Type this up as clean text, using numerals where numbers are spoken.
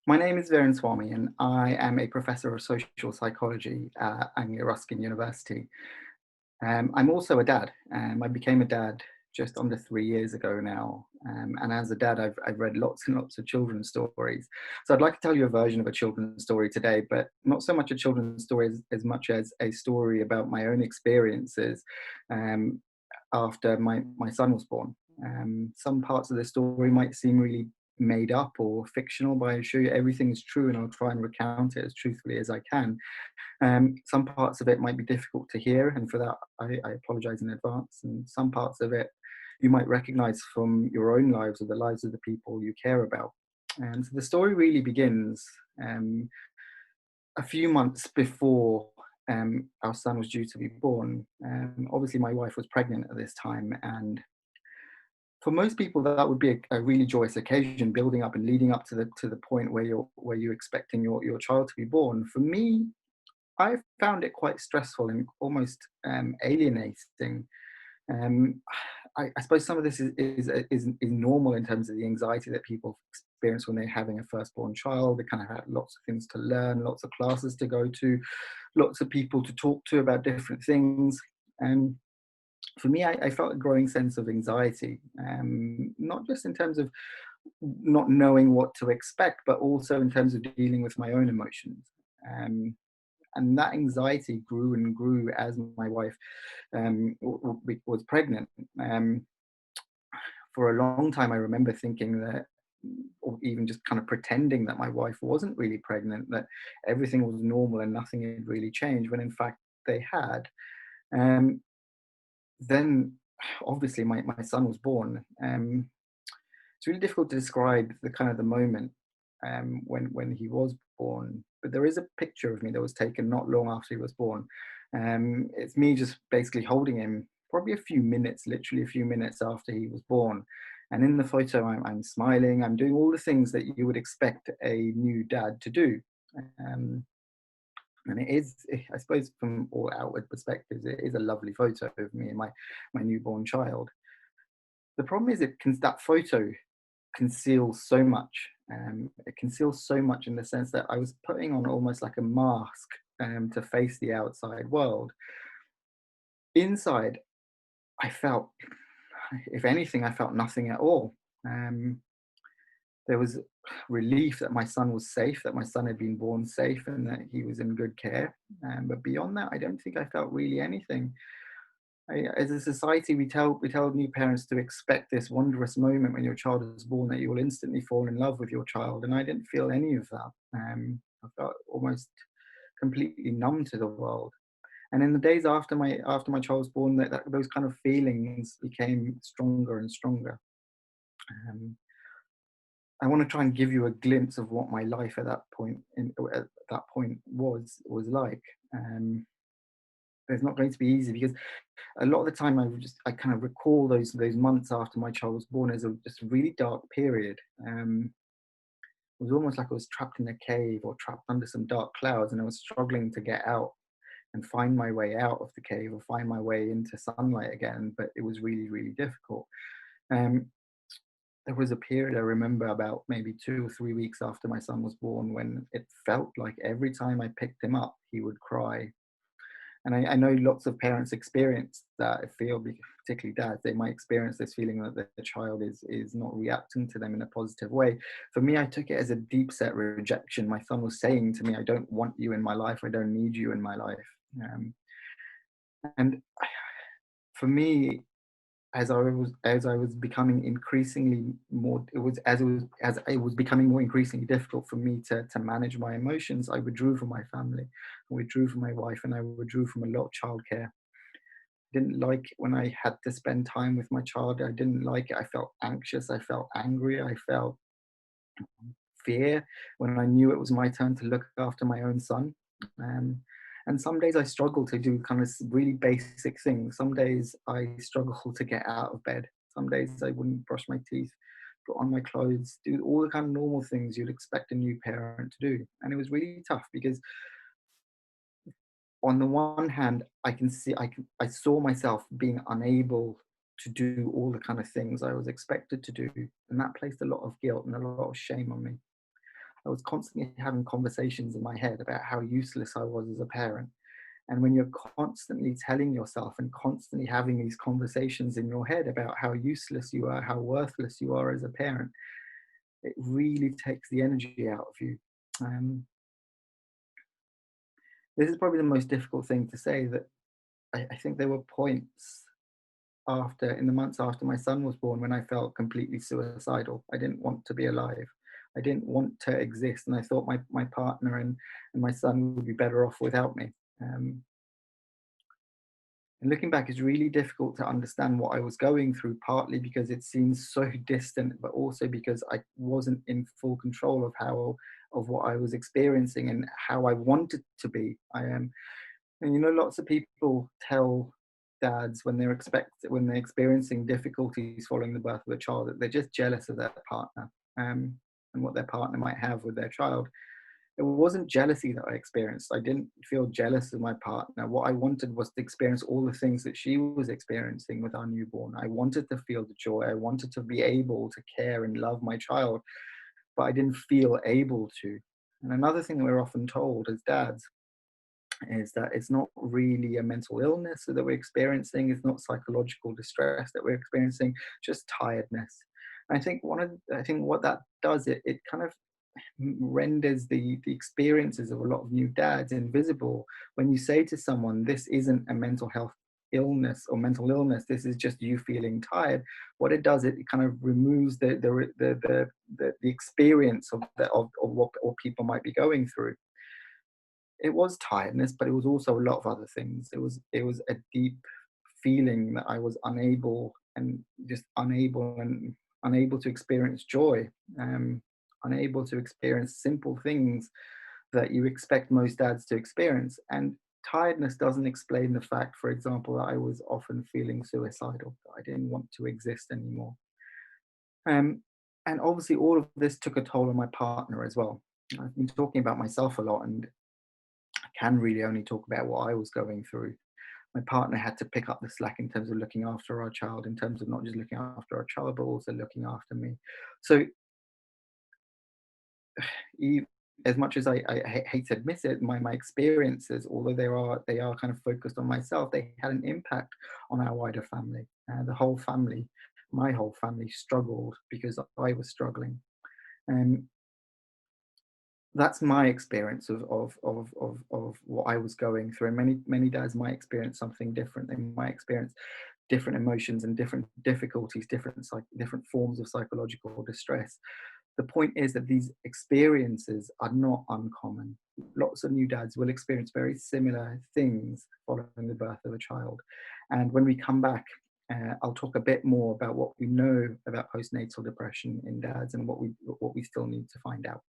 My name is Viren Swami, and I am a professor of social psychology at Anglia Ruskin University. I'm also a dad. I became a dad just under 3 years ago now. And as a dad, I've read lots and lots of children's stories. So I'd like to tell you a version of a children's story today, but not so much a children's story as much as a story about my own experiences um, after my son was born. Some parts of the story might seem really made up or fictional, but I assure you everything is true, and I'll try and recount it as truthfully as I can. Some parts of it might be difficult to hear, and for that, I apologize in advance. And some parts of it you might recognize from your own lives or the lives of the people you care about. And so the story really begins um, a few months before our son was due to be born. Obviously, my wife was pregnant at this time, and for most people, that would be a really joyous occasion, building up and leading up to the point where you're expecting your child to be born. For me, I found it quite stressful and almost alienating. Um, I suppose some of this is normal in terms of the anxiety that people experience when they're having a firstborn child. They kind of have lots of things to learn, lots of classes to go to, lots of people to talk to about different things. And for me, I felt a growing sense of anxiety, not just in terms of not knowing what to expect, but also in terms of dealing with my own emotions. Um, and that anxiety grew and grew as my wife was pregnant. For a long time, I remember thinking that, or even just kind of pretending that my wife wasn't really pregnant, that everything was normal and nothing had really changed, when in fact they had. Um, then, obviously, my son was born. It's really difficult to describe the kind of the moment when he was born. But there is a picture of me that was taken not long after he was born. It's me just basically holding him, probably a few minutes, literally a few minutes after he was born. And in the photo, I'm smiling. I'm doing all the things that you would expect a new dad to do. Um, and it is, I suppose, from all outward perspectives, it is a lovely photo of me and my newborn child. The problem is, that photo conceals so much. It conceals so much in the sense that I was putting on almost like a mask to face the outside world. Inside, I felt, if anything, I felt nothing at all. Um, there was relief that my son was safe, that my son had been born safe, and that he was in good care. But beyond that, I don't think I felt really anything. As a society, we tell new parents to expect this wondrous moment when your child is born, that you will instantly fall in love with your child, and I didn't feel any of that. I felt almost completely numb to the world. And in the days after my child was born, those kind of feelings became stronger and stronger. Um, I want to try and give you a glimpse of what my life at that point was like. Um, it's not going to be easy, because a lot of the time I kind of recall those months after my child was born as a just really dark period. It was almost like I was trapped in a cave or trapped under some dark clouds, and I was struggling to get out and find my way out of the cave or find my way into sunlight again. But it was really, really difficult. Um, there was a period I remember, about maybe 2 or 3 weeks after my son was born, when it felt like every time I picked him up, he would cry. And I know lots of parents experience that. I feel, particularly dads, they might experience this feeling that the child is not reacting to them in a positive way. For me, I took it as a deep set rejection. My son was saying to me, "I don't want you in my life. I don't need you in my life." Um, and for me, as I was becoming increasingly more, as it was becoming more increasingly difficult for me to manage my emotions, I withdrew from my family, I withdrew from my wife, and I withdrew from a lot of childcare. Didn't like when I had to spend time with my child. I didn't like it. I felt anxious. I felt angry. I felt fear when I knew it was my turn to look after my own son. Um, and some days I struggle to do kind of really basic things. Some days I struggle to get out of bed. Some days I wouldn't brush my teeth, put on my clothes, do all the kind of normal things you'd expect a new parent to do. And it was really tough, because on the one hand, I saw myself being unable to do all the kind of things I was expected to do, and that placed a lot of guilt and a lot of shame on me. I was constantly having conversations in my head about how useless I was as a parent. And when you're constantly telling yourself and constantly having these conversations in your head about how useless you are, how worthless you are as a parent, it really takes the energy out of you. Um, this is probably the most difficult thing to say, that I think there were points in the months after my son was born, when I felt completely suicidal. I didn't want to be alive. I didn't want to exist. And I thought my partner and my son would be better off without me. Um, and looking back, it's really difficult to understand what I was going through, partly because it seems so distant, but also because I wasn't in full control of what I was experiencing and how I wanted to be. I am, and lots of people tell dads when they're experiencing difficulties following the birth of a child, that they're just jealous of their partner, and what their partner might have with their child. It wasn't jealousy that I experienced. I didn't feel jealous of my partner. What I wanted was to experience all the things that she was experiencing with our newborn. I wanted to feel the joy. I wanted to be able to care and love my child, but I didn't feel able to. And another thing that we're often told as dads is that it's not really a mental illness that we're experiencing. It's not psychological distress that we're experiencing, just tiredness. And I think what that does, it kind of renders the experiences of a lot of new dads invisible. When you say to someone, this isn't a mental health illness or mental illness, this is just you feeling tired, what it does, it kind of removes the experience of what people might be going through. It was tiredness, but it was also a lot of other things. It was a deep feeling that I was unable to experience joy, unable to experience simple things that you expect most dads to experience. And tiredness doesn't explain the fact, for example, that I was often feeling suicidal, that I didn't want to exist anymore. Um, and obviously, all of this took a toll on my partner as well. I've been talking about myself a lot, and I can really only talk about what I was going through. My partner had to pick up the slack in terms of looking after our child, in terms of not just looking after our child, but also looking after me. So, e- as much as I hate to admit it, my experiences, although they are kind of focused on myself, they had an impact on our wider family. The whole family, my whole family, struggled because I was struggling. And that's my experience of what I was going through. And many dads might experience something different. They might experience different emotions and different difficulties, different forms of psychological distress. The point is that these experiences are not uncommon. Lots of new dads will experience very similar things following the birth of a child. And when we come back, I'll talk a bit more about what we know about postnatal depression in dads and what we still need to find out.